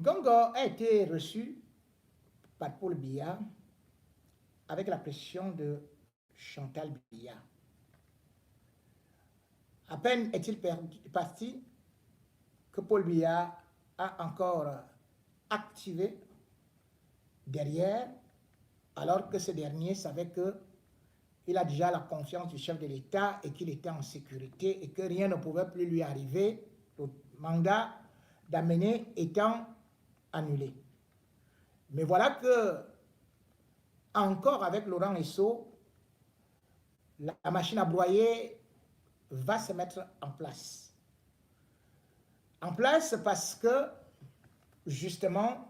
Ngongo a été reçu par Paul Biya avec la pression de Chantal Biya. À peine est-il parti que Paul Biya a encore activé derrière, alors que ce dernier savait qu'il a déjà la confiance du chef de l'État et qu'il était en sécurité et que rien ne pouvait plus lui arriver, le mandat d'amener étant annulé. Mais voilà que, encore avec Laurent Esso, la machine à broyer va se mettre en place. En place parce que, justement,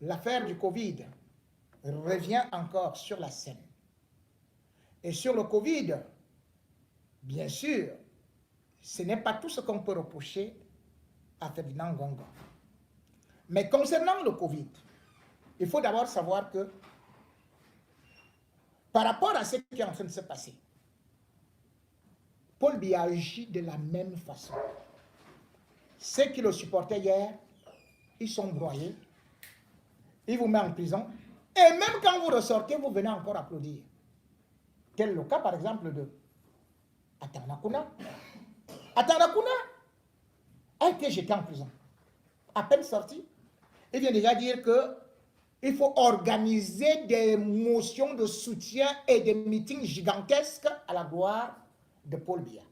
l'affaire du Covid revient encore sur la scène. Et sur le Covid, bien sûr, ce n'est pas tout ce qu'on peut reprocher à Ferdinand Ngongo. Mais concernant le Covid, il faut d'abord savoir que par rapport à ce qui est en train de se passer, Paul Biya agit de la même façon. Ceux qui le supportaient hier, ils sont broyés, ils vous mettent en prison, et même quand vous ressortez, vous venez encore applaudir. Tel le cas par exemple de Atanakuna. Atanakuna a été jeté en prison. À peine sorti, il vient déjà dire qu'il faut organiser des motions de soutien et des meetings gigantesques à la gloire de Paul Biya.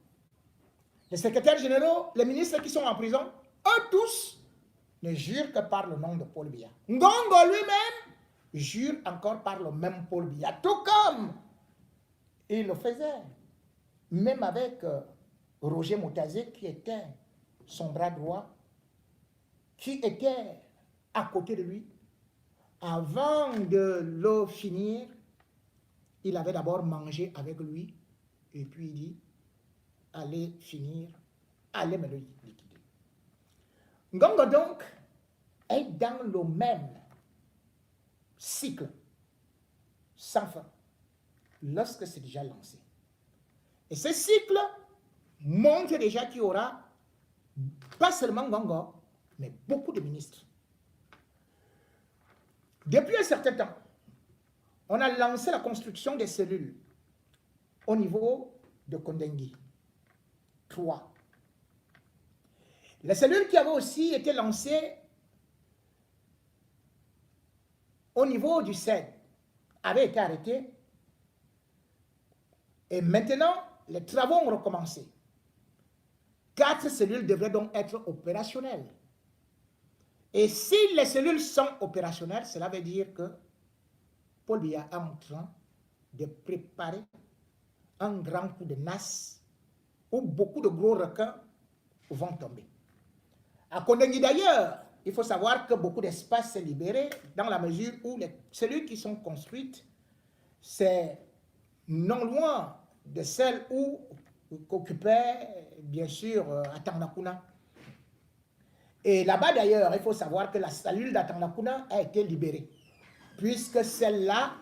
Les secrétaires généraux, les ministres qui sont en prison, eux tous ne jurent que par le nom de Paul Biya. Ngongo lui-même jure encore par le même Paul Biya, tout comme il le faisait, même avec Roger Moutazé qui était son bras droit, qui était à côté de lui. Avant de le finir, il avait d'abord mangé avec lui et puis il dit, allez finir, allez me le liquider. Ngongo donc est dans le même cycle, sans fin, lorsque c'est déjà lancé. Et ce cycle montre déjà qu'il y aura pas seulement Ngongo, mais beaucoup de ministres. Depuis un certain temps, on a lancé la construction des cellules au niveau de Kondengui. 3. Les cellules qui avaient aussi été lancées au niveau du CED avaient été arrêtées. Et maintenant, les travaux ont recommencé. 4 cellules devraient donc être opérationnelles. Et si les cellules sont opérationnelles, cela veut dire que Paul Biya est en train de préparer un grand coup de nasse où beaucoup de gros requins vont tomber. À Kondengui d'ailleurs, il faut savoir que beaucoup d'espace s'est libéré dans la mesure où les cellules qui sont construites, c'est non loin de celles où qu'occupait bien sûr Atanakuna. Et là-bas d'ailleurs, il faut savoir que la cellule d'Atanakuna a été libérée. Puisque celle-là,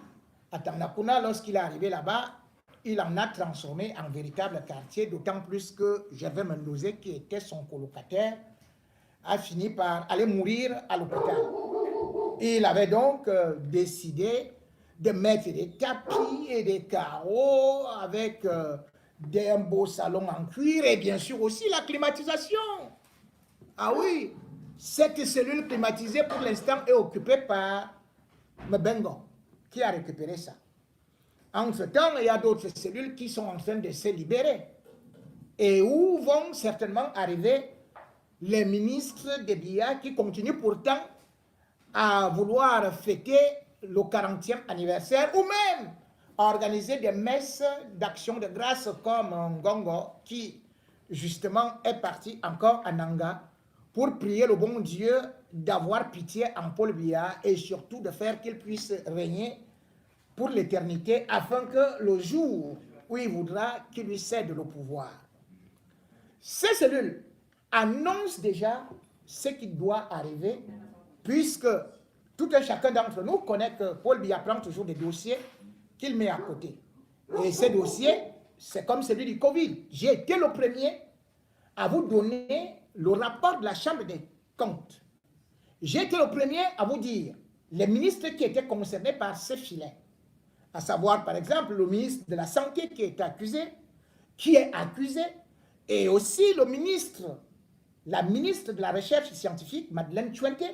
Atanakuna, lorsqu'il est arrivé là-bas, il en a transformé en véritable quartier, d'autant plus que Gervais Mendouzé, qui était son colocataire, a fini par aller mourir à l'hôpital. Il avait donc décidé de mettre des tapis et des carreaux avec un beau salon en cuir et bien sûr aussi la climatisation. Ah oui, cette cellule climatisée pour l'instant est occupée par Mbengo, qui a récupéré ça. Entre-temps, il y a d'autres cellules qui sont en train de se libérer et où vont certainement arriver les ministres de Biya qui continuent pourtant à vouloir fêter le 40e anniversaire ou même à organiser des messes d'action de grâce comme Ngongo qui justement est parti encore à Nanga pour prier le bon Dieu d'avoir pitié en Paul Biya et surtout de faire qu'il puisse régner pour l'éternité afin que le jour où il voudra qu'il lui cède le pouvoir. Ces cellules annoncent déjà ce qui doit arriver puisque tout un chacun d'entre nous connaît que Paul Biya prend toujours des dossiers qu'il met à côté. Et ces dossiers, c'est comme celui du Covid. J'ai été le premier à vous donner le rapport de la Chambre des comptes. j'ai été le premier à vous dire les ministres qui étaient concernés par ce filet, à savoir par exemple le ministre de la Santé qui est accusé, et aussi la ministre de la Recherche scientifique, Madeleine Chuente,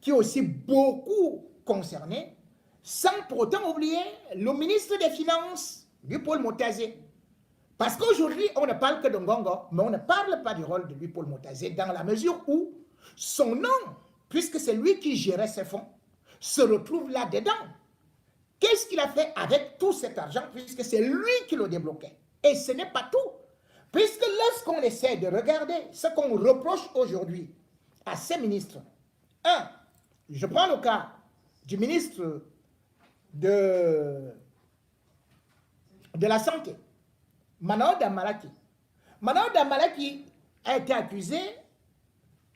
qui est aussi beaucoup concernée, sans pour autant oublier le ministre des Finances, Louis-Paul Motazé. Parce qu'aujourd'hui, on ne parle que de Ngongo, mais on ne parle pas du rôle de Louis-Paul Motazé, dans la mesure où son nom, puisque c'est lui qui gérait ses fonds, se retrouve là-dedans. Qu'est-ce qu'il a fait avec tout cet argent, puisque c'est lui qui le débloquait? Et ce n'est pas tout. Puisque lorsqu'on essaie de regarder ce qu'on reproche aujourd'hui à ces ministres, je prends le cas du ministre de la Santé, Manao Damalaki. Manao Damalaki a été accusé,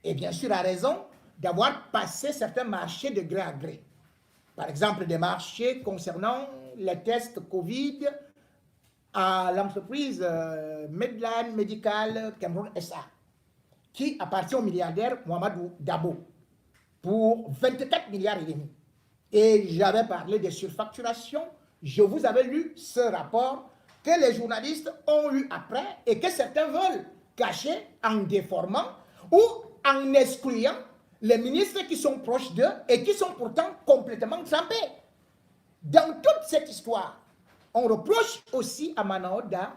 et bien sûr a raison, d'avoir passé certains marchés de gré à gré. Par exemple, des marchés concernant les tests Covid à l'entreprise Medline Medical Cameroun SA, qui appartient au milliardaire Mohamedou Dabo, pour 24 milliards et demi. Et j'avais parlé de surfacturation. Je vous avais lu ce rapport que les journalistes ont eu après et que certains veulent cacher en déformant ou en excluant les ministres qui sont proches d'eux et qui sont pourtant complètement trempés. Dans toute cette histoire, on reproche aussi à Manaoda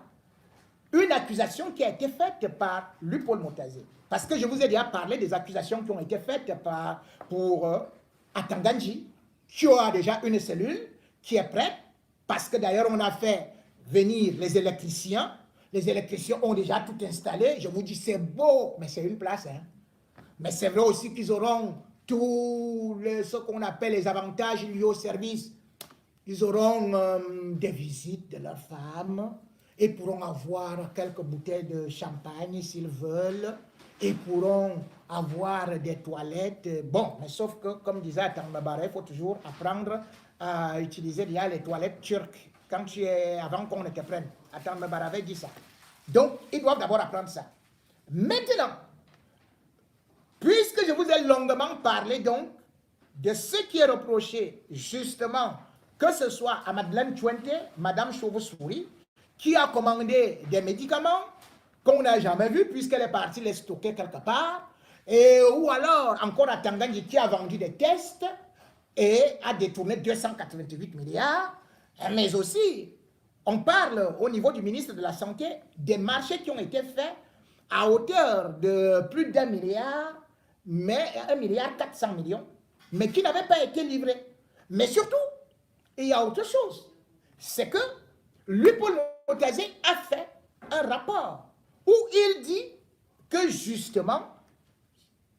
une accusation qui a été faite par Louis-Paul Motazé. Parce que je vous ai déjà parlé des accusations qui ont été faites pour Atanganji, qui a déjà une cellule qui est prête, parce que d'ailleurs on a fait venir les électriciens. Les électriciens ont déjà tout installé. Je vous dis, c'est beau, mais c'est une place. Hein. Mais c'est vrai aussi qu'ils auront tout ce qu'on appelle les avantages liés au service. Ils auront des visites de leurs femmes et pourront avoir quelques bouteilles de champagne s'ils veulent et pourront avoir des toilettes. Bon, mais sauf que, comme disait Atangmabara, il faut toujours apprendre à utiliser les toilettes turques quand tu es, avant qu'on ne te prenne. Atangmabara avait dit ça. Donc, ils doivent d'abord apprendre ça. Maintenant, puisque je vous ai longuement parlé donc de ce qui est reproché justement, que ce soit à Madeleine Chuente, Madame Chauve-Souris, qui a commandé des médicaments qu'on n'a jamais vus puisqu'elle est partie les stocker quelque part, et, ou alors encore à Tanganji qui a vendu des tests et a détourné 288 milliards, mais aussi on parle au niveau du ministre de la Santé des marchés qui ont été faits à hauteur de plus d'1 milliard, mais 1 milliard 400 millions, mais qui n'avaient pas été livrés. Mais surtout, il y a autre chose, c'est que Louis-Paul Motazé a fait un rapport où il dit que justement,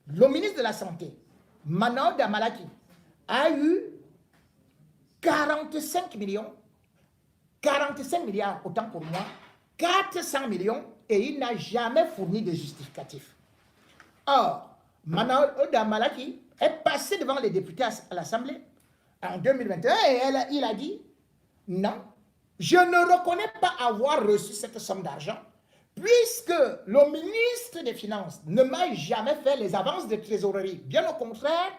le ministre de la Santé, Manao Damalaki, a eu 45 millions, 45 milliards, autant pour moi, 400 millions, et il n'a jamais fourni de justificatif. Or, Manao Damalaki est passé devant les députés à l'Assemblée en 2021 et il a dit non, je ne reconnais pas avoir reçu cette somme d'argent puisque le ministre des Finances ne m'a jamais fait les avances de trésorerie. Bien au contraire,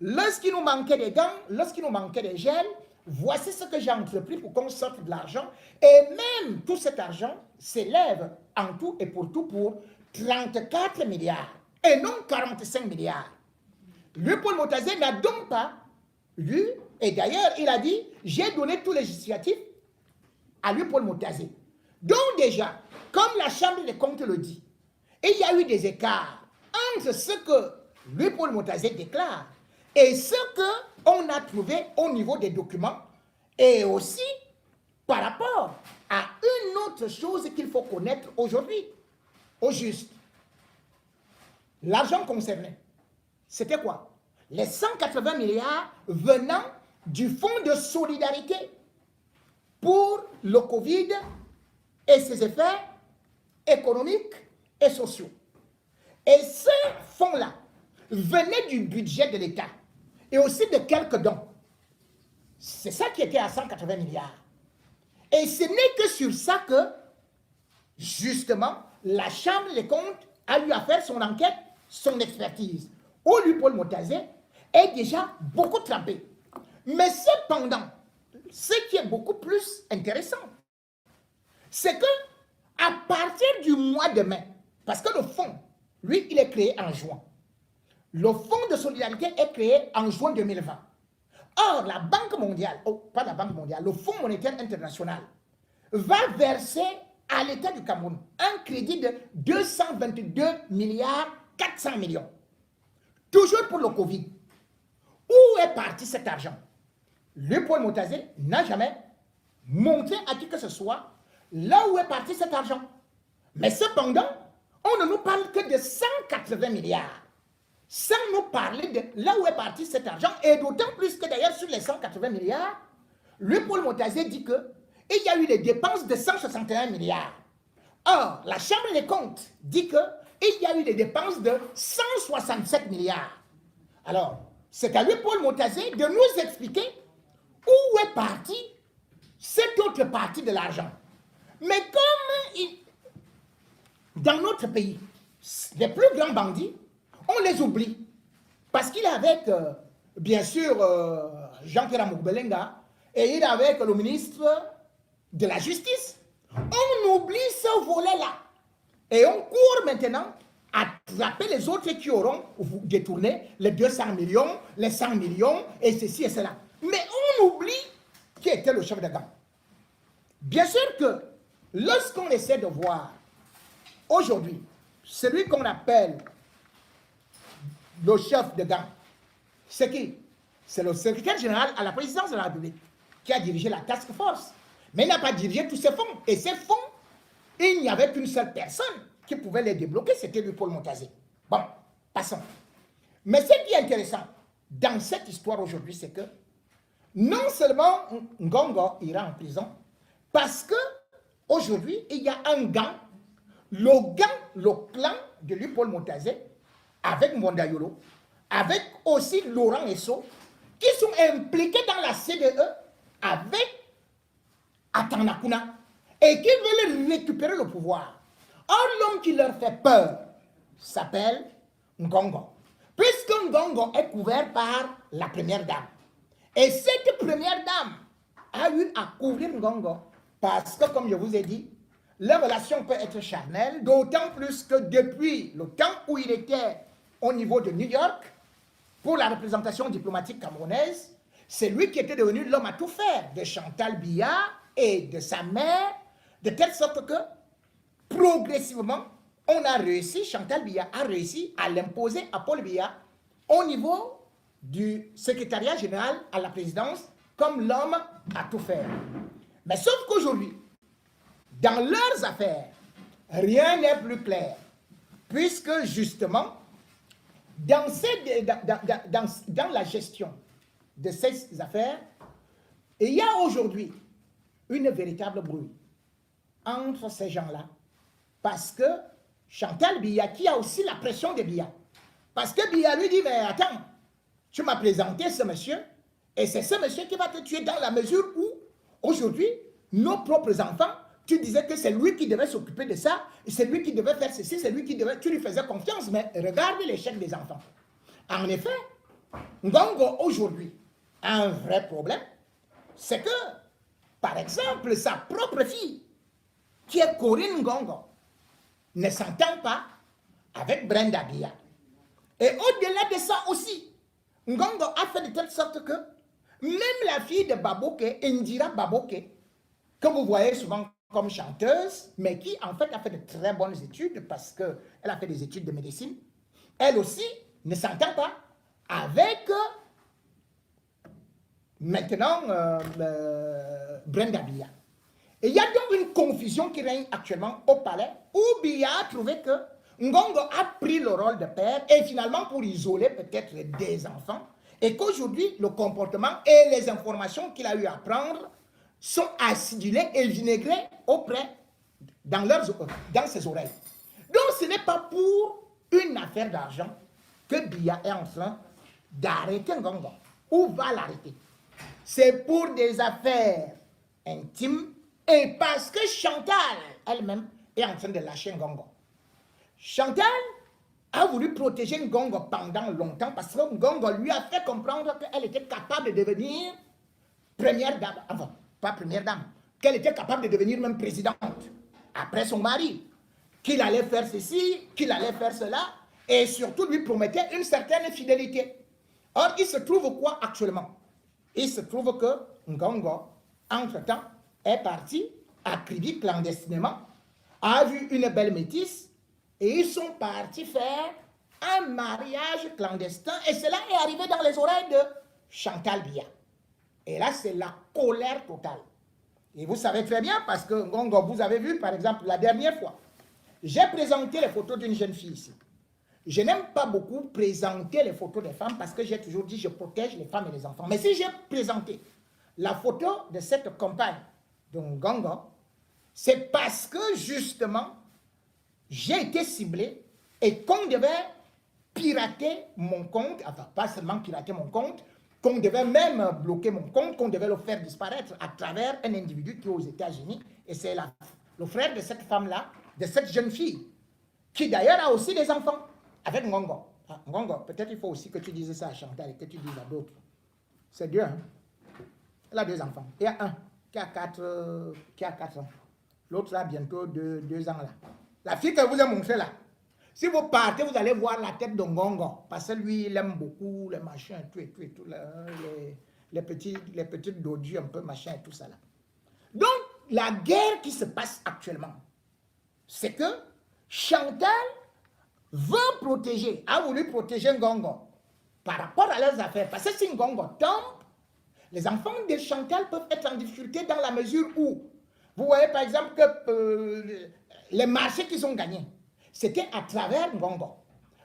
lorsqu'il nous manquait des gants, lorsqu'il nous manquait des gels, voici ce que j'ai entrepris pour qu'on sorte de l'argent. Et même tout cet argent s'élève en tout et pour tout pour 34 milliards et non 45 milliards. Louis-Paul Motazé n'a donc pas lu, et d'ailleurs il a dit, j'ai donné tous les justificatifs à Louis-Paul Motazé. Donc déjà, comme la Chambre des comptes le dit, il y a eu des écarts entre ce que Louis-Paul Motazé déclare et ce qu'on a trouvé au niveau des documents et aussi par rapport à une autre chose qu'il faut connaître aujourd'hui. Au juste, l'argent concerné, c'était quoi? Les 180 milliards venant du Fonds de solidarité pour le Covid et ses effets économiques et sociaux. Et ce fonds-là venait du budget de l'État et aussi de quelques dons. C'est ça qui était à 180 milliards. Et ce n'est que sur ça que, justement, la Chambre des comptes a eu à faire son enquête, son expertise. où lui, Paul Motazé, est déjà beaucoup trempé. Mais cependant, ce qui est beaucoup plus intéressant, c'est que à partir du mois de mai, parce que le fonds, lui, il est créé en juin. Le fonds de solidarité est créé en juin 2020. Or, la Banque mondiale, pas la Banque mondiale, le Fonds monétaire international va verser à l'État du Cameroun un crédit de 222 milliards 400 millions. Toujours pour le Covid. Où est parti cet argent? Le Paul Motazé n'a jamais montré à qui que ce soit là où est parti cet argent. Mais cependant, on ne nous parle que de 180 milliards. Sans nous parler de là où est parti cet argent, et d'autant plus que d'ailleurs sur les 180 milliards, le Paul Motazé dit qu'il y a eu des dépenses de 161 milliards. Or, la Chambre des comptes dit qu'il y a eu des dépenses de 167 milliards. Alors, c'est à lui, Paul Motazé, de nous expliquer où est parti cette autre partie de l'argent. Mais comme dans notre pays, les plus grands bandits, on les oublie. Parce qu'il est avec, bien sûr, Jean-Pierre Moukbelenga, et il est avec le ministre de la Justice. On oublie ce volet-là. Et on court maintenant à attraper les autres qui auront détourné les 200 millions, les 100 millions, et ceci et cela. Mais on oublie qui était le chef de gang. Bien sûr que lorsqu'on essaie de voir aujourd'hui celui qu'on appelle le chef de gang, c'est qui? C'est le secrétaire général à la présidence de la République qui a dirigé la task force. Mais il n'a pas dirigé tous ces fonds. Et ces fonds, il n'y avait qu'une seule personne qui pouvait les débloquer, c'était lui, Paul Motazé. Bon, passons. Mais ce qui est intéressant dans cette histoire aujourd'hui, c'est que non seulement Ngongo ira en prison, parce que aujourd'hui, il y a un gang, le clan de lui, Paul Motazé, avec Mondayolo, avec aussi Laurent Esso, qui sont impliqués dans la CDE avec Atanakuna et qui veulent récupérer le pouvoir. Or, l'homme qui leur fait peur s'appelle Ngongo, puisque Ngongo est couvert par la première dame. Et cette première dame a eu à couvrir Ngongo parce que, comme je vous ai dit, la relation peut être charnelle, d'autant plus que depuis le temps où il était au niveau de New York, pour la représentation diplomatique camerounaise, c'est lui qui était devenu l'homme à tout faire de Chantal Biya et de sa mère, de telle sorte que, progressivement, on a réussi, Chantal Biya a réussi à l'imposer à Paul Biya au niveau du secrétariat général à la présidence comme l'homme à tout faire. Mais sauf qu'aujourd'hui, dans leurs affaires, rien n'est plus clair, puisque justement, dans la gestion de ces affaires, il y a aujourd'hui une véritable brouille entre ces gens-là, parce que Chantal Biya, qui a aussi la pression de Biya, parce que Biya lui dit, mais attends, tu m'as présenté ce monsieur, et c'est ce monsieur qui va te tuer dans la mesure où, aujourd'hui, nos propres enfants, tu disais que c'est lui qui devait s'occuper de ça, c'est lui qui devait faire ceci, c'est lui qui devait... Tu lui faisais confiance, mais regarde l'échec des enfants. En effet, Ngongo, aujourd'hui, a un vrai problème, c'est que, par exemple, sa propre fille, qui est Corinne Ngongo, ne s'entend pas avec Brenda Biya. Et au-delà de ça aussi, Ngongo a fait de telle sorte que même la fille de Baboke, Indira Baboke, que vous voyez souvent comme chanteuse, mais qui en fait a fait de très bonnes études parce qu'elle a fait des études de médecine, elle aussi ne s'entend pas avec maintenant Brenda Biya. Et il y a donc une confusion qui règne actuellement au palais où Biya a trouvé que Ngongo a pris le rôle de père et finalement pour isoler peut-être des enfants et qu'aujourd'hui le comportement et les informations qu'il a eu à prendre sont acidulés et vinaigrés dans ses oreilles. Donc ce n'est pas pour une affaire d'argent que Biya est en train d'arrêter Ngongo ou va l'arrêter. C'est pour des affaires intimes et parce que Chantal elle-même est en train de lâcher Ngongo. Chantal a voulu protéger Ngongo pendant longtemps parce que Ngongo lui a fait comprendre qu'elle était capable de devenir première dame, enfin, pas première dame, qu'elle était capable de devenir même présidente après son mari, qu'il allait faire ceci, qu'il allait faire cela, et surtout lui promettait une certaine fidélité. Or, il se trouve quoi actuellement? Il se trouve que Ngongo, entre-temps, est parti à Kribi clandestinement, a vu une belle métisse, et ils sont partis faire un mariage clandestin, et cela est arrivé dans les oreilles de Chantal Biya. Et là, c'est la colère totale. Et vous savez très bien, parce que Ngongo, vous avez vu, par exemple, la dernière fois, j'ai présenté les photos d'une jeune fille ici. Je n'aime pas beaucoup présenter les photos des femmes parce que j'ai toujours dit je protège les femmes et les enfants. Mais si j'ai présenté la photo de cette compagne de Ngongo, c'est parce que justement, j'ai été ciblé et qu'on devait pirater mon compte, enfin pas seulement pirater mon compte, qu'on devait même bloquer mon compte, qu'on devait le faire disparaître à travers un individu qui est aux États-Unis. Et c'est le frère de cette femme-là, de cette jeune fille, qui d'ailleurs a aussi des enfants, avec Ngongo. Ah, Ngongo, peut-être il faut aussi que tu dises ça à Chantal et que tu dises à d'autres. C'est Dieu, hein? Elle a 2 enfants. Il y a un qui a 4 ans. L'autre a bientôt 2 ans là. La fille que vous avez montrée là, si vous partez, vous allez voir la tête de Ngongo. Parce que lui, il aime beaucoup les machins, tout, les petites dodus un peu machin et tout ça là. Donc, la guerre qui se passe actuellement, c'est que Chantal a voulu protéger Ngongo par rapport à leurs affaires. Parce que si Ngongo tombe, les enfants de Chantal peuvent être en difficulté dans la mesure où, vous voyez par exemple que les marchés qu'ils ont gagnés, c'était à travers Ngongo.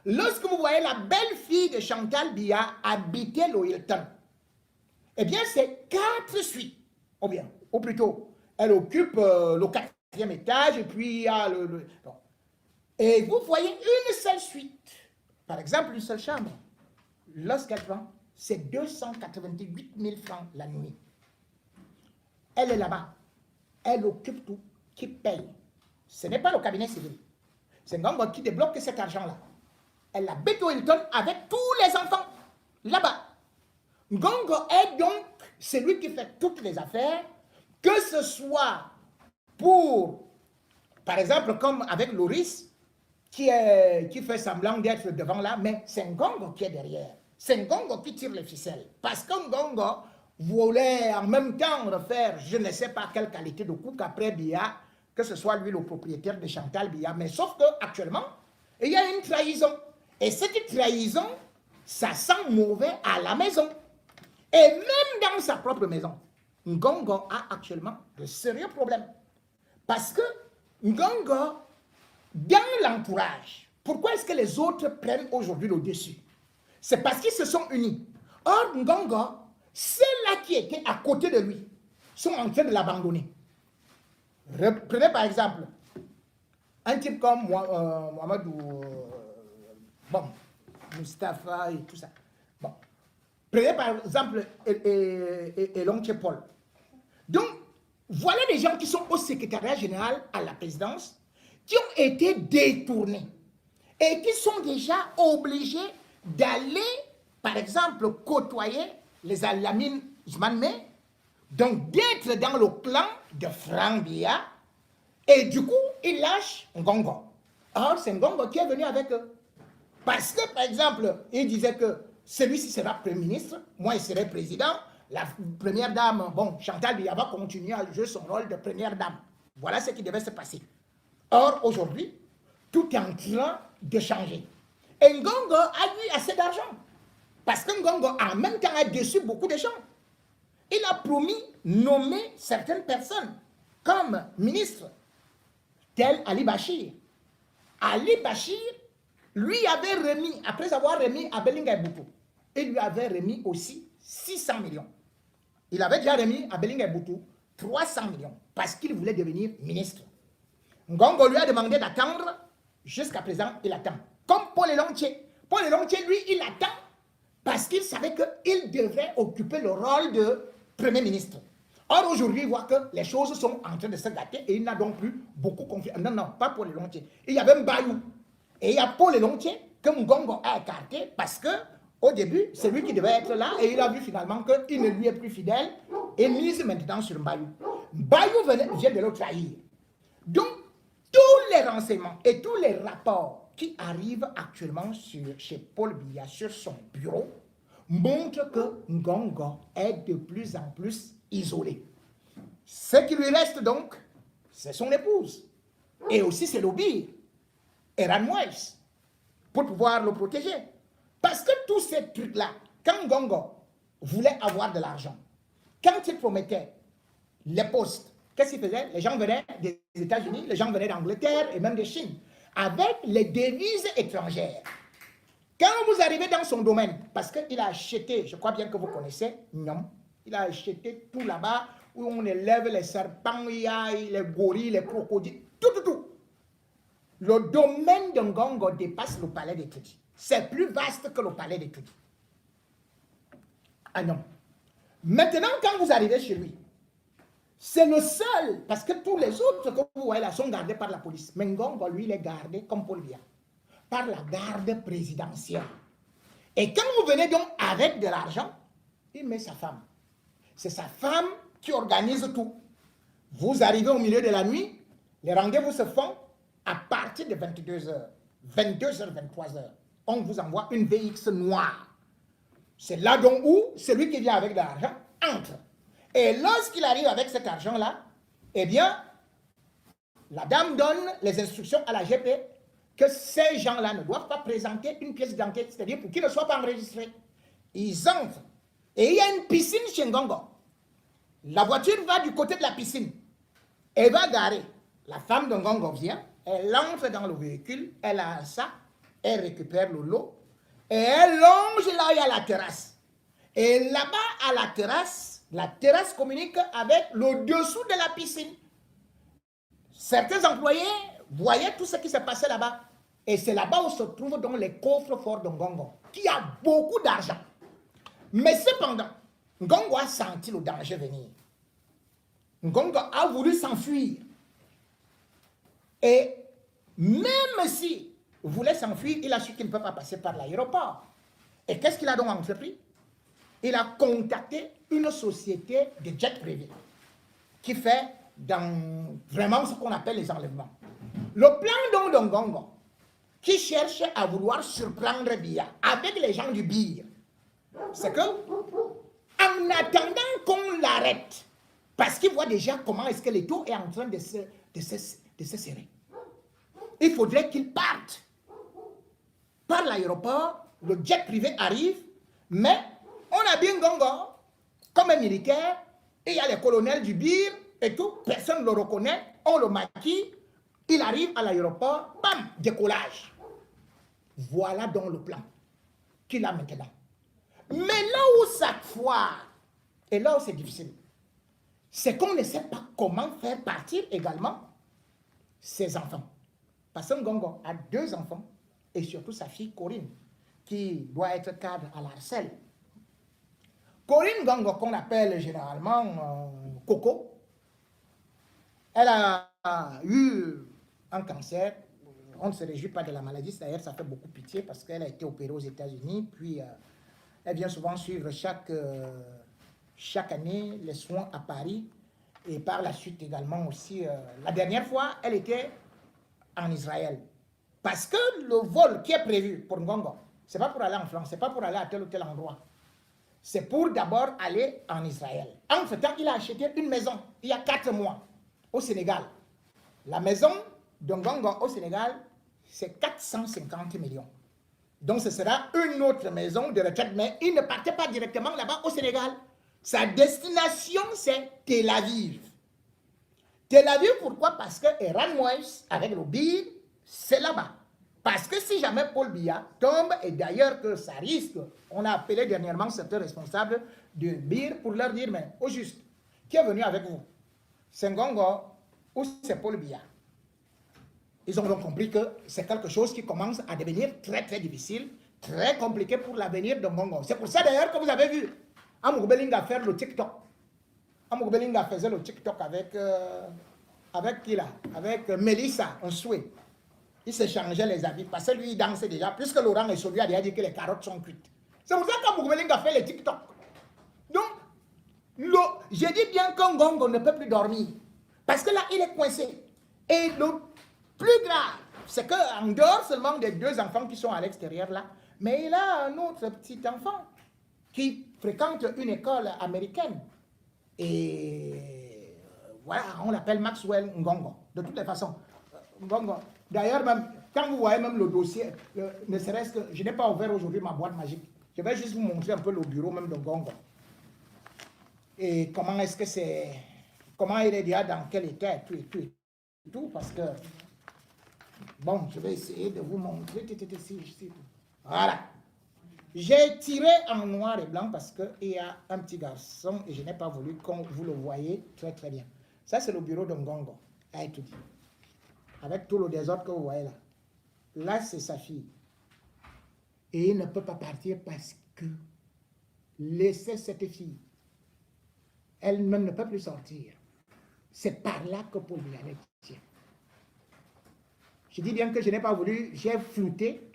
Lorsque vous voyez la belle fille de Chantal Biya habiter le Hilton, eh bien c'est 4 suites, ou plutôt, elle occupe le 4e étage et puis il y a bon. Et vous voyez une seule suite, par exemple une seule chambre, lorsqu'elle prend, c'est 288 000 francs la nuit. Elle est là-bas, elle occupe tout, qui paye. Ce n'est pas le cabinet civil, c'est Ngongo qui débloque cet argent-là. Elle habite au Hilton avec tous les enfants, là-bas. Ngongo est donc celui qui fait toutes les affaires, que ce soit pour, par exemple, comme avec Loris, qui fait semblant d'être devant là, mais c'est Ngongo qui est derrière. C'est Ngongo qui tire les ficelles. Parce que Ngongo voulait en même temps refaire je ne sais pas quelle qualité de coup qu'après Biya, que ce soit lui le propriétaire de Chantal Biya. Mais sauf qu'actuellement, il y a une trahison. Et cette trahison, ça sent mauvais à la maison. Et même dans sa propre maison, Ngongo a actuellement de sérieux problèmes. Parce que Ngongo, dans l'entourage, pourquoi est-ce que les autres prennent aujourd'hui le dessus? C'est parce qu'ils se sont unis. Or, Ngongo, ceux-là qui étaient à côté de lui, sont en train de l'abandonner. Prenez par exemple un type comme Mohamedou, Mustapha et tout ça. Bon. Prenez par exemple Elonche Paul. Donc, voilà des gens qui sont au secrétariat général à la présidence, qui ont été détournés et qui sont déjà obligés d'aller, par exemple, côtoyer les Alamine Zmanme, donc d'être dans le clan de Franck Biya, et du coup, ils lâchent Ngongo. Or, c'est Ngongo qui est venu avec eux. Parce que, par exemple, il disait que celui-ci sera Premier ministre, moi, il serai président, la première dame, bon, Chantal Biya va continuer à jouer son rôle de première dame. Voilà ce qui devait se passer. Or, aujourd'hui, tout est en train de changer. Et Ngongo a eu assez d'argent. Parce que Ngongo, en même temps, a déçu beaucoup de gens. Il a promis nommer certaines personnes comme ministre, tel Ali Bachir. Ali Bachir, lui avait remis, après avoir remis à Belinga Boutou, il lui avait remis aussi 600 millions. Il avait déjà remis à Belinga Boutou 300 millions parce qu'il voulait devenir ministre. Ngongo lui a demandé d'attendre. Jusqu'à présent, il attend. Comme Paul Elonche. Paul Elonche, lui, il attend parce qu'il savait qu'il devrait occuper le rôle de Premier ministre. Or, aujourd'hui, il voit que les choses sont en train de se gâter et il n'a donc plus beaucoup confiance. Non, non, pas Paul Elonche. Il y avait Mbayou. Et il y a Paul Elonche que Ngongo a écarté parce que au début, c'est lui qui devait être là et il a vu finalement qu'il ne lui est plus fidèle et mise maintenant sur Mbayou. Mbayou vient de le trahir. Donc, tous les renseignements et tous les rapports qui arrivent actuellement chez Paul Biya, sur son bureau, montrent que Ngongo est de plus en plus isolé. Ce qui lui reste donc, c'est son épouse. Et aussi c'est l'Obir, Eran Moïse, pour pouvoir le protéger. Parce que tous ces trucs-là, quand Ngongo voulait avoir de l'argent, quand il promettait les postes, qu'est-ce qu'il faisait? Les gens venaient des États-Unis, les gens venaient d'Angleterre et même de Chine, avec les devises étrangères. Quand vous arrivez dans son domaine, parce qu'il a acheté, je crois bien que vous connaissez, non, il a acheté tout là-bas, où on élève les serpents, les gorilles, les crocodiles, tout. Le domaine de Ngongo dépasse le palais des Tudi. C'est plus vaste que le palais des Tudi. Ah non. Maintenant, quand vous arrivez chez lui, c'est le seul, parce que tous les autres que vous voyez là sont gardés par la police. Mais Ngongo, lui, il est gardé comme Paul Biya, par la garde présidentielle. Et quand vous venez donc avec de l'argent, il met sa femme. C'est sa femme qui organise tout. Vous arrivez au milieu de la nuit, les rendez-vous se font à partir de 22h, 22h, 23h. On vous envoie une VX noire. C'est là donc où celui qui vient avec de l'argent entre. Et lorsqu'il arrive avec cet argent-là, eh bien, la dame donne les instructions à la GP que ces gens-là ne doivent pas présenter une pièce d'enquête, c'est-à-dire pour qu'ils ne soient pas enregistrés. Ils entrent. Et il y a une piscine chez Ngongo. La voiture va du côté de la piscine. Elle va garer. La femme de Ngongo vient, elle entre dans le véhicule, elle a un sac, elle récupère le lot, et elle longe là où il y a la terrasse. Et là-bas, à la terrasse communique avec le dessous de la piscine. Certains employés voyaient tout ce qui se passait là-bas. Et c'est là-bas où se trouvent donc les coffres forts de Ngongo, qui a beaucoup d'argent. Mais cependant, Ngongo a senti le danger venir. Ngongo a voulu s'enfuir. Et même si voulait s'enfuir, il a su qu'il ne peut pas passer par l'aéroport. Et qu'est-ce qu'il a donc entrepris? Il a contacté une société de jet privé qui fait vraiment ce qu'on appelle les enlèvements. Le plan donc de Ngongo, qui cherche à vouloir surprendre Biya avec les gens du BIR, c'est que, en attendant qu'on l'arrête, parce qu'il voit déjà comment est-ce que le taux est en train de se serrer, il faudrait qu'il parte par l'aéroport. Le jet privé arrive, mais on a bien Ngongo comme un militaire, et il y a les colonels du BIR et tout, personne ne le reconnaît, on le maquille, il arrive à l'aéroport, bam, décollage. Voilà donc le plan qu'il a maintenant. Mais là où ça foire, et là où c'est difficile, c'est qu'on ne sait pas comment faire partir également ses enfants. Parce que Ngongo a 2 enfants, et surtout sa fille Corinne, qui doit être cadre à l'Arcel. Corinne Ngongo, qu'on appelle généralement Coco, elle a eu un cancer. On ne se réjouit pas de la maladie, d'ailleurs ça fait beaucoup pitié parce qu'elle a été opérée aux États-Unis, puis elle vient souvent suivre chaque année les soins à Paris, et par la suite également aussi, la dernière fois, elle était en Israël. Parce que le vol qui est prévu pour Ngongo, ce n'est pas pour aller en France, ce n'est pas pour aller à tel ou tel endroit. C'est pour d'abord aller en Israël. Entre-temps, il a acheté une maison, il y a 4 mois, au Sénégal. La maison de Ngongo au Sénégal, c'est 450 millions. Donc ce sera une autre maison de retraite, mais il ne partait pas directement là-bas au Sénégal. Sa destination, c'est Tel Aviv. Tel Aviv, pourquoi? Parce que Eran Moïse, avec le BIR, c'est là-bas. Parce que si jamais Paul Biya tombe, et d'ailleurs que ça risque, on a appelé dernièrement certains responsables de BIR pour leur dire, mais au juste, qui est venu avec vous? C'est Ngongo ou c'est Paul Biya? Ils ont donc compris que c'est quelque chose qui commence à devenir très très difficile, très compliqué pour l'avenir de Ngongo. C'est pour ça d'ailleurs que vous avez vu Amour Belinga faire le TikTok. Amour Belinga faisait le TikTok avec qui là? Avec Melissa, un souhait. il s'échangeait les avis parce que lui, il dansait déjà. Puisque Laurent et Solu a déjà dit que les carottes sont cuites. C'est pour ça que Mouroumeling a fait les TikTok. Donc, j'ai dit bien qu'un Ngongo ne peut plus dormir. Parce que là, il est coincé. Et le plus grave, c'est qu'en dehors seulement des 2 enfants qui sont à l'extérieur là, mais il a un autre petit enfant qui fréquente une école américaine. Et voilà, on l'appelle Maxwell Ngongo. De toutes les façons, Ngongo. D'ailleurs, même, quand vous voyez même le dossier, ne serait-ce que, je n'ai pas ouvert aujourd'hui ma boîte magique. Je vais juste vous montrer un peu le bureau même de Ngongo. Et comment est-ce que c'est, comment il est déjà dans quel état, et tout, parce que, bon, je vais essayer de vous montrer, voilà. J'ai tiré en noir et blanc parce qu'il y a un petit garçon et je n'ai pas voulu qu'on vous le voyez très très bien. Ça, c'est le bureau de Ngongo, à étudier. Avec tout le désordre que vous voyez là. Là, c'est sa fille. Et il ne peut pas partir parce que laisser cette fille, elle-même ne peut plus sortir. C'est par là que Paul Biya tient. Je dis bien que je n'ai pas voulu, j'ai flouté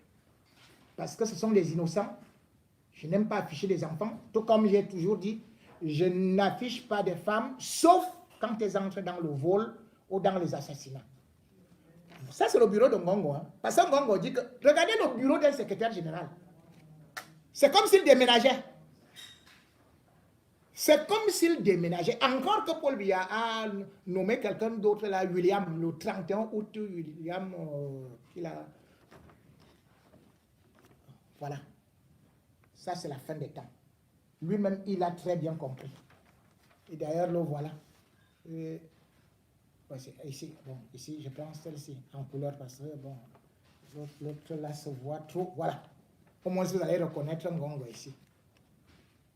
parce que ce sont des innocents. Je n'aime pas afficher des enfants. Tout comme j'ai toujours dit, je n'affiche pas des femmes, sauf quand elles entrent dans le vol ou dans les assassinats. Ça, c'est le bureau de Ngongo. Hein. Parce que Ngongo dit que, regardez le bureau d'un secrétaire général. C'est comme s'il déménageait. C'est comme s'il déménageait. Encore que Paul Biya a nommé quelqu'un d'autre là, William, le 31 août, William, il a... Voilà. Ça, c'est la fin des temps. Lui-même, il a très bien compris. Et d'ailleurs, le voilà. Ici, bon, ici, je prends celle-ci en couleur parce que, bon, l'autre là se voit trop. Voilà. Au moins, vous allez reconnaître un Ngongo ici.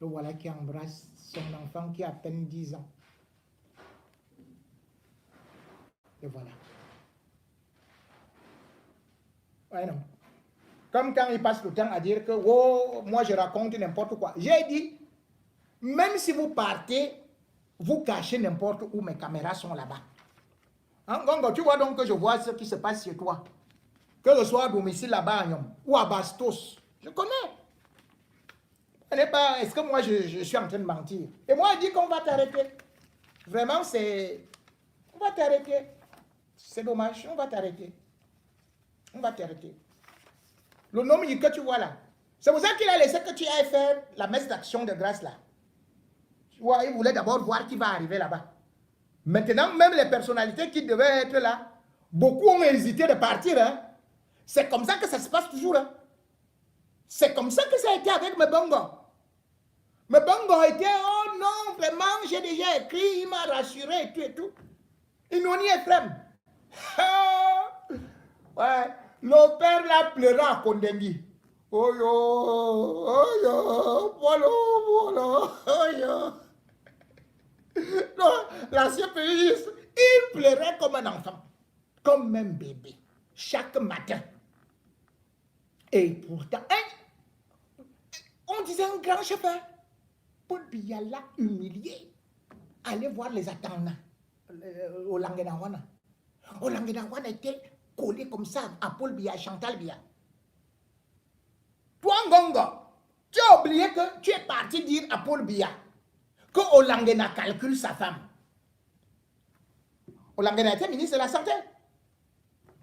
Le voilà qui embrasse son enfant qui a à peine 10 ans. Et voilà. Ouais, non. Comme quand il passe le temps à dire que, oh, moi je raconte n'importe quoi. J'ai dit, même si vous partez, vous cachez n'importe où, mes caméras sont là-bas. Hein, Ngongo, tu vois donc que je vois ce qui se passe chez toi. Que ce soit à domicile là-bas à Nyom ou à Bastos. Je connais. Est-ce que moi je suis en train de mentir? Et moi, il dit qu'on va t'arrêter. Vraiment, c'est... On va t'arrêter. C'est dommage, on va t'arrêter. On va t'arrêter. Le nom que tu vois là. C'est pour ça qu'il a laissé que tu ailles faire la messe d'action de grâce là. Tu vois, il voulait d'abord voir qui va arriver là-bas. Maintenant, même les personnalités qui devaient être là, beaucoup ont hésité de partir. Hein. C'est comme ça que ça se passe toujours. Hein. C'est comme ça que ça a été avec Mbongo. Mbongo a été, oh non, vraiment, j'ai déjà écrit, il m'a rassuré et tout et tout. Ils n'ont ni Ephraim. Ouais, le père là pleura à Kondengi. Oh yo, voilà, oh yo. Non, l'ancien pays, il pleurait comme un enfant, comme un bébé, chaque matin. Et pourtant, hein, on disait un grand chauffeur. Paul Biya l'a humilié. Allez voir les attendants au Langenawana. Au Langenawana était collé comme ça à Paul Biya, Chantal Biya. Toi, Ngongo, tu as oublié que tu es parti dire à Paul Biya que Olangena calcule sa femme. Olangena était ministre de la Santé.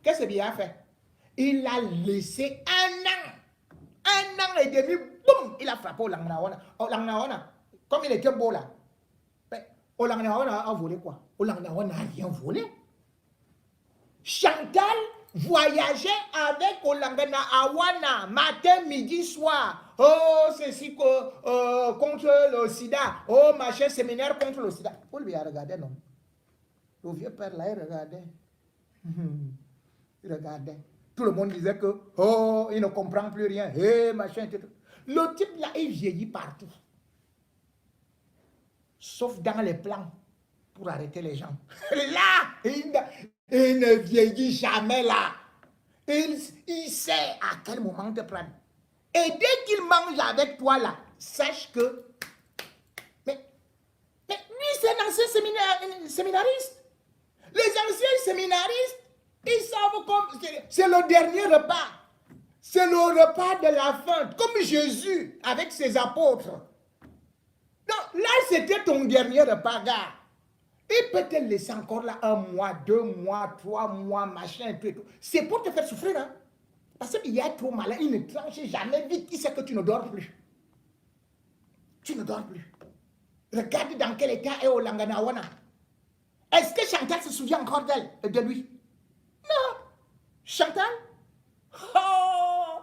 Qu'est-ce que Biya a fait? Il a laissé un an et demi, boum, il a frappé Olangena. Olangena, comme il était beau là, Olangena a volé quoi? Olangena n'a rien volé. Chantal voyageait avec Olangena Awana, matin, midi, soir. Oh, ceci contre le sida. Oh, machin, séminaire contre le sida. Paul Biya regardait, non? Le vieux père là, il regardait. Il regardait. Tout le monde disait que, oh, il ne comprend plus rien. Hey, machin, tout. Le type là, il vieillit partout. Sauf dans les plans pour arrêter les gens. Là, il ne vieillit jamais là. Il sait à quel moment te prendre. Et dès qu'il mange avec toi là, sache que... Mais lui, c'est un ancien séminariste. Les anciens séminaristes, Ils savent comme c'est le dernier repas. C'est le repas de la fin. Comme Jésus avec ses apôtres. Donc là, c'était ton dernier repas, gars. Il peut te laisser encore là 1 mois, 2 mois, 3 mois, machin, et tout et tout. C'est pour te faire souffrir, hein. Parce qu'il y a trop malin, il ne tranche jamais vite, il sait que tu ne dors plus. Tu ne dors plus. Regarde dans quel état est Olanganawana. Est-ce que Chantal se souvient encore d'elle et de lui? Non. Chantal? Oh!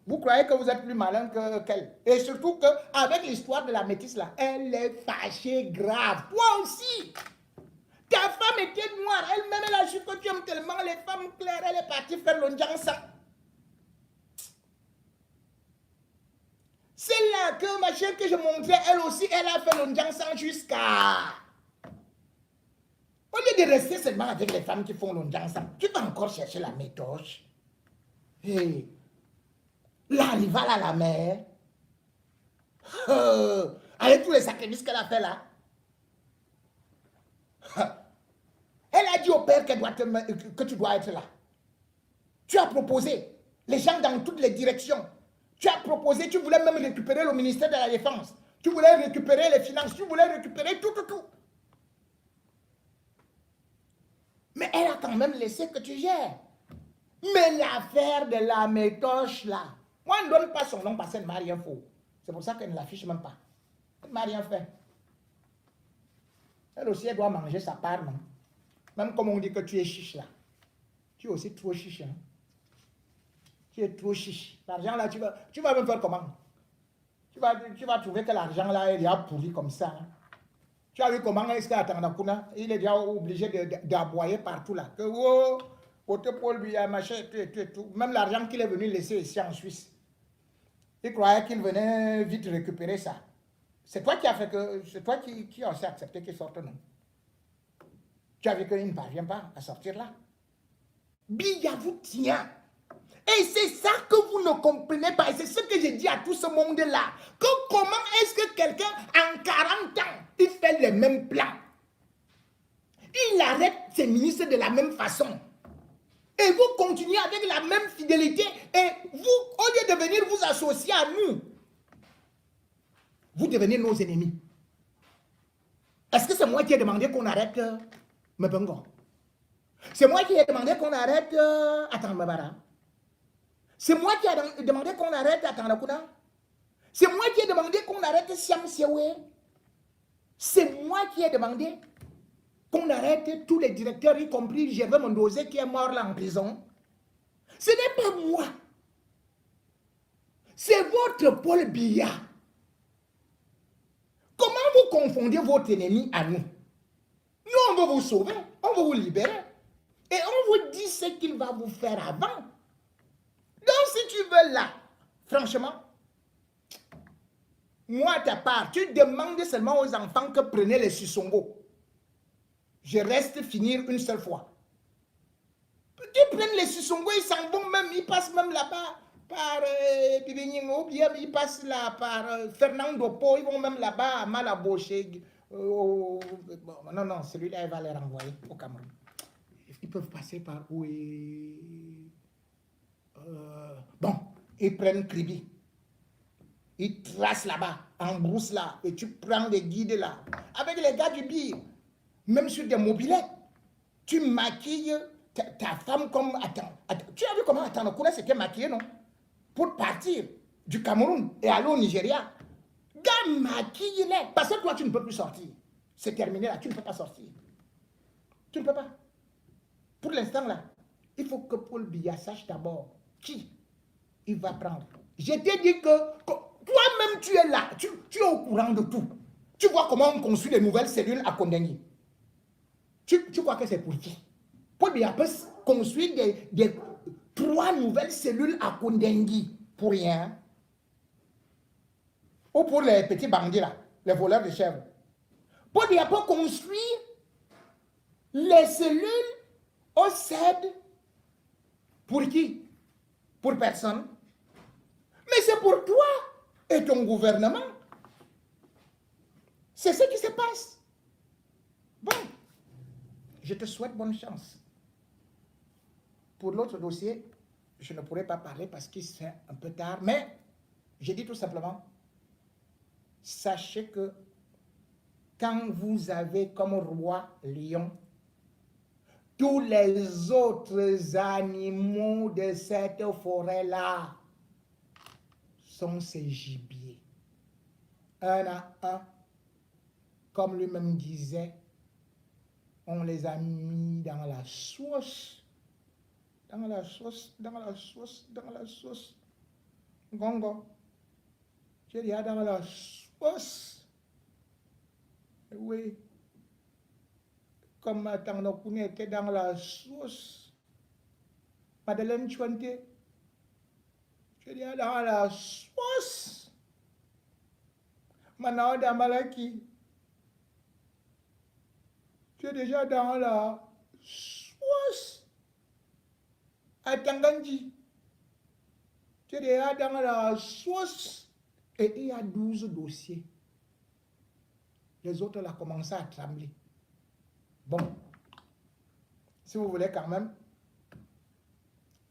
Vous croyez que vous êtes plus malin qu'elle. Et surtout qu'avec l'histoire de la métisse là, elle est fâchée grave. Toi aussi. Ta femme était noire. Elle-même, elle a su que tu aimes tellement les femmes claires. Elle est partie faire l'onjansa. Celle-là que ma chère que je montrais, elle aussi, elle a fait l'onjansa jusqu'à... Au lieu de rester seulement avec les femmes qui font l'onjansa, tu vas encore chercher la métoche. Hey. La rivale à la mer. Avec tous les sacrifices qu'elle a fait là. Elle a dit au père que tu dois être là. Tu as proposé les gens dans toutes les directions. Tu as proposé, tu voulais même récupérer le ministère de la Défense. Tu voulais récupérer les finances. Tu voulais récupérer tout. Mais elle a quand même laissé que tu gères. Mais l'affaire de la métoche là, moi je ne donne pas son nom parce qu'elle ne m'a rien fait. C'est pour ça qu'elle ne l'affiche même pas. Elle ne m'a rien fait. Elle aussi, elle doit manger sa part, non? Même comme on dit que tu es chiche là. Tu es aussi trop chiche. Hein? Tu es trop chiche. L'argent là, tu vas même faire comment? Tu vas trouver que l'argent là, il est pourri comme ça. Hein? Tu as vu comment est-ce qu'à Tanakuna, il est déjà obligé d'aboyer partout là. Que oh, côté Paul lui a machin, tout. Même l'argent qu'il est venu laisser ici en Suisse. Il croyait qu'il venait vite récupérer ça. C'est toi qui as fait que. C'est toi qui as aussi accepté qu'il sorte, non? Tu as vu qu'il ne parvient pas à sortir là. Biya vous tient. Et c'est ça que vous ne comprenez pas. Et c'est ce que j'ai dit à tout ce monde-là. Que comment est-ce que quelqu'un, en 40 ans, il fait les mêmes plans? Il arrête ses ministres de la même façon. Et vous continuez avec la même fidélité. Et vous, au lieu de venir vous associer à nous, vous devenez nos ennemis. Est-ce que c'est moi qui ai demandé qu'on arrête Mbengo? C'est moi qui ai demandé qu'on arrête Atambabara? C'est moi qui ai demandé qu'on arrête Atanakuna? C'est moi qui ai demandé qu'on arrête Siam Sewe? C'est moi qui ai demandé qu'on arrête tous les directeurs, y compris Gervais Mondosé qui est mort là en prison? Ce n'est pas moi. C'est votre Paul Biya. Comment vous confondez votre ennemi à nous? Nous, on veut vous sauver, on veut vous libérer. Et on vous dit ce qu'il va vous faire avant. Donc, si tu veux là, franchement, moi, à ta part, tu demandes seulement aux enfants que prenez les Sissongo. Je reste finir une seule fois. Ils prennent les Sissongo, ils s'en vont même, ils passent même là-bas par ou bien ils passent là par Fernando Po, ils vont même là-bas à Malabo, non, celui-là, il va les renvoyer au Cameroun. Ils peuvent passer par où bon, ils prennent Kribi. Ils tracent là-bas, en brousse là, et tu prends les guides là. Avec les gars du BIR, même sur des mobilettes, tu maquilles ta femme comme... Attends, tu as vu comment Atanakuna s'était maquillé, non? Pour partir du Cameroun et aller au Nigeria. Gars, maquille-les. Parce que toi, tu ne peux plus sortir. C'est terminé là, tu ne peux pas sortir. Tu ne peux pas. Pour l'instant là, il faut que Paul Biya sache d'abord qui il va prendre. Je t'ai dit que toi-même tu es là, tu es au courant de tout. Tu vois comment on construit des nouvelles cellules à Kondengui. Tu crois que c'est pour qui? Paul Biya peut construire des 3 nouvelles cellules à Kondengui pour rien. Ou pour les petits bandits là, les voleurs de chèvres. Paul Biya peut construire les cellules au CED pour qui? Pour personne. Mais c'est pour toi et ton gouvernement. C'est ce qui se passe. Bon, je te souhaite bonne chance. Pour l'autre dossier, je ne pourrais pas parler parce qu'il se fait un peu tard, mais je dis tout simplement, sachez que quand vous avez comme roi lion, tous les autres animaux de cette forêt-là sont ses gibiers. Un à un, comme lui-même disait, on les a mis dans la sauce. Dans la sauce, dans la sauce, dans la sauce. Gongo. Je dis dans la sauce. Oui. Comme Tanokune était dans la sauce. Madeleine Chouante. Je dis dans la sauce. Maintenant, dans Malaki. Tu es déjà dans la sauce. À Tanganji. Tu es déjà dans la sauce. Et il y a 12 dossiers. Les autres là commencé à trembler. Bon, si vous voulez quand même,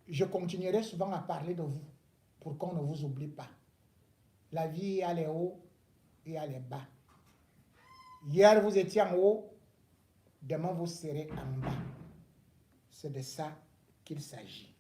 je continuerai souvent à parler de vous pour qu'on ne vous oublie pas. La vie, il y a les hauts et il y a les bas. Hier, vous étiez en haut, demain, vous serez en bas. C'est de ça qu'il s'agit.